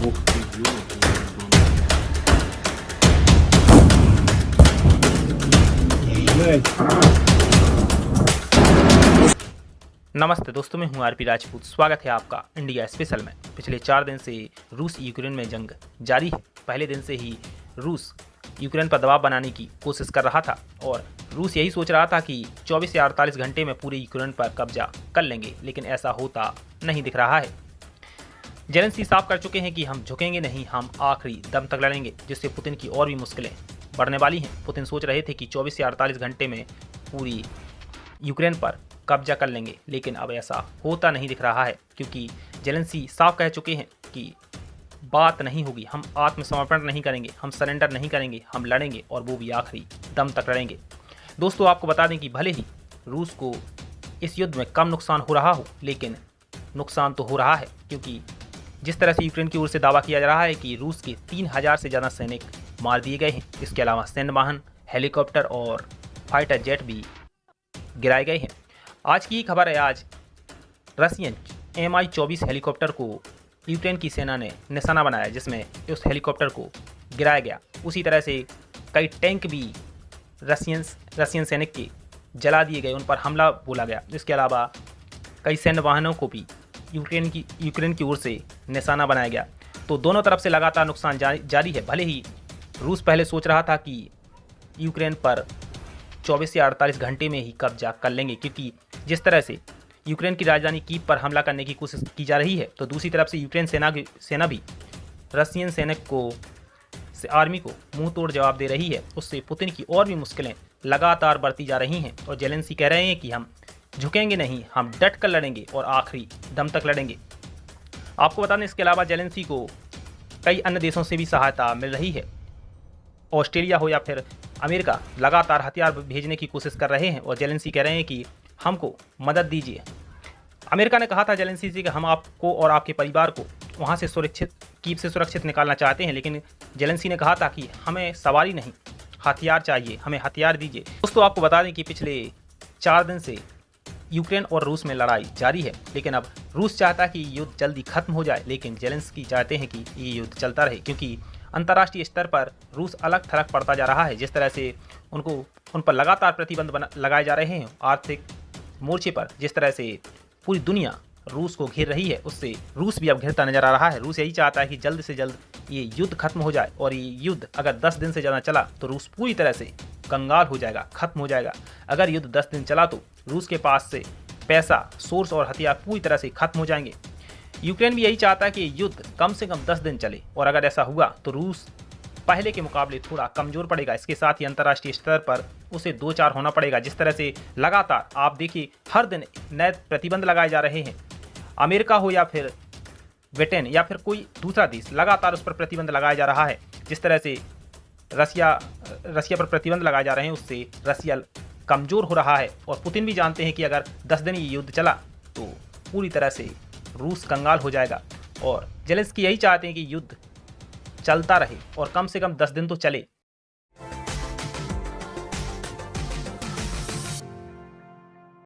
Ух ты, блядь. नमस्ते दोस्तों, मैं हूं आरपी राजपूत। स्वागत है आपका इंडिया स्पेशल में। पिछले 4 दिन से रूस यूक्रेन में जंग जारी है। पहले दिन से ही रूस यूक्रेन पर दबाव बनाने की कोशिश कर रहा था और रूस यही सोच रहा था कि 24 से 48 घंटे में पूरे यूक्रेन पर कब्जा कर लेंगे, लेकिन ऐसा होता नहीं दिख रहा है। जेलेंस्की साफ कर चुके हैं कि हम झुकेंगे नहीं, हम आखिरी दम तक लड़ेंगे, जिससे पुतिन की और भी मुश्किलें बढ़ने वाली हैं। पुतिन सोच रहे थे कि 24 से 48 घंटे में पूरी यूक्रेन पर कब्जा कर लेंगे, लेकिन अब ऐसा होता नहीं दिख रहा है, क्योंकि जेलेंस्की साफ कह चुके हैं कि बात नहीं होगी, हम आत्मसमर्पण नहीं करेंगे, हम सरेंडर नहीं करेंगे, हम लड़ेंगे और वो भी आखिरी दम तक लड़ेंगे। दोस्तों, आपको बता दें कि भले ही रूस को इस युद्ध में कम नुकसान हो रहा हो, लेकिन नुकसान तो हो रहा है, क्योंकि जिस तरह से यूक्रेन की ओर से दावा किया जा रहा है कि रूस के 3000 से ज़्यादा सैनिक मार दिए गए हैं। इसके अलावा सैन्य वाहन, हेलीकॉप्टर और फाइटर जेट भी गिराए गए हैं। आज की खबर है, आज रशियन Mi-24 हेलीकॉप्टर को यूक्रेन की सेना ने निशाना बनाया, जिसमें उस हेलीकॉप्टर को गिराया गया। उसी तरह से कई टैंक भी रशियन सैनिक के जला दिए गए, उन पर हमला बोला गया। इसके अलावा कई सैन्य वाहनों को भी यूक्रेन की ओर से निशाना बनाया गया। तो दोनों तरफ से लगातार नुकसान जारी है। भले ही रूस पहले सोच रहा था कि यूक्रेन पर 24 से 48 घंटे में ही कब्जा कर लेंगे, क्योंकि जिस तरह से यूक्रेन की राजधानी कीव पर हमला करने की कोशिश की जा रही है, तो दूसरी तरफ से यूक्रेन सेना भी रशियन सैनिक को आर्मी को मुंह तोड़ जवाब दे रही है। उससे पुतिन की और भी मुश्किलें लगातार बढ़ती जा रही हैं और जेलेंस्की कह रहे हैं कि हम झुकेंगे नहीं, हम डट कर लड़ेंगे और आखिरी दम तक लड़ेंगे। आपको बता दें, इसके अलावा जेलेंस्की को कई अन्य देशों से भी सहायता मिल रही है। ऑस्ट्रेलिया हो या फिर अमेरिका लगातार हथियार भेजने की कोशिश कर रहे हैं और जेलेंस्की कह रहे हैं कि हमको मदद दीजिए। अमेरिका ने कहा था जेलेंस्की से कि हम आपको और आपके परिवार को वहां से कीव से सुरक्षित निकालना चाहते हैं, लेकिन जेलेंस्की ने कहा था कि हमें सवारी नहीं, हथियार चाहिए, हमें हथियार दीजिए। दोस्तों, आपको बता दें कि पिछले 4 दिन से यूक्रेन और रूस में लड़ाई जारी है, लेकिन अब रूस चाहता है कि युद्ध जल्दी खत्म हो जाए, लेकिन जेलेंस्की चाहते हैं कि ये युद्ध चलता रहे, क्योंकि अंतर्राष्ट्रीय स्तर पर रूस अलग थलग पड़ता जा रहा है। जिस तरह से उन पर लगातार प्रतिबंध लगाए जा रहे हैं आर्थिक मोर्चे पर, जिस तरह से पूरी दुनिया रूस को घेर रही है, उससे रूस भी अब घिरता नजर आ रहा है। रूस यही चाहता है कि जल्द से जल्द ये युद्ध खत्म हो जाए, और ये युद्ध अगर 10 दिन से ज़्यादा चला तो रूस पूरी तरह से कंगाल हो जाएगा, खत्म हो जाएगा। अगर युद्ध 10 दिन चला तो रूस के पास से पैसा, सोर्स और हथियार पूरी तरह से खत्म हो जाएंगे। यूक्रेन भी यही चाहता है कि युद्ध कम से कम 10 दिन चले, और अगर ऐसा हुआ तो रूस पहले के मुकाबले थोड़ा कमज़ोर पड़ेगा। इसके साथ ही अंतर्राष्ट्रीय स्तर पर उसे 2-4 होना पड़ेगा। जिस तरह से लगातार आप देखिए, हर दिन नए प्रतिबंध लगाए जा रहे हैं। अमेरिका हो या फिर ब्रिटेन या फिर कोई दूसरा देश, लगातार उस पर प्रतिबंध लगाया जा रहा है। जिस तरह से रसिया पर प्रतिबंध लगाए जा रहे हैं, उससे रसिया कमज़ोर हो रहा है, और पुतिन भी जानते हैं कि अगर 10 दिन ये युद्ध चला तो पूरी तरह से रूस कंगाल हो जाएगा। और जेलेंस्की यही चाहते हैं कि युद्ध चलता रहे और कम से कम 10 दिन तो चले,